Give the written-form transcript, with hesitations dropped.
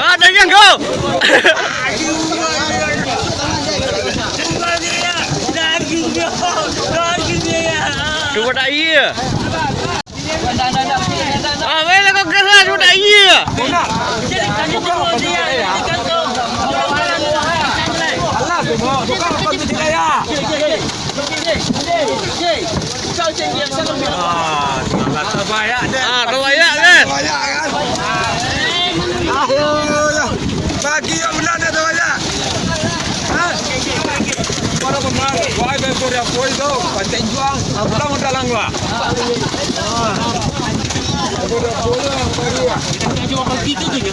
Ada yang go. Cuba tak iya. Ah, mana kau gerak cuba tak iya. Terbayak kan? Terbayak kan? Bagi yang benar dia terbayak. Para pemain, wah betul ya poin tu, pancing juang, pulang udah langwa. Udah bola, bagi ya. Kita jual pagi tu je.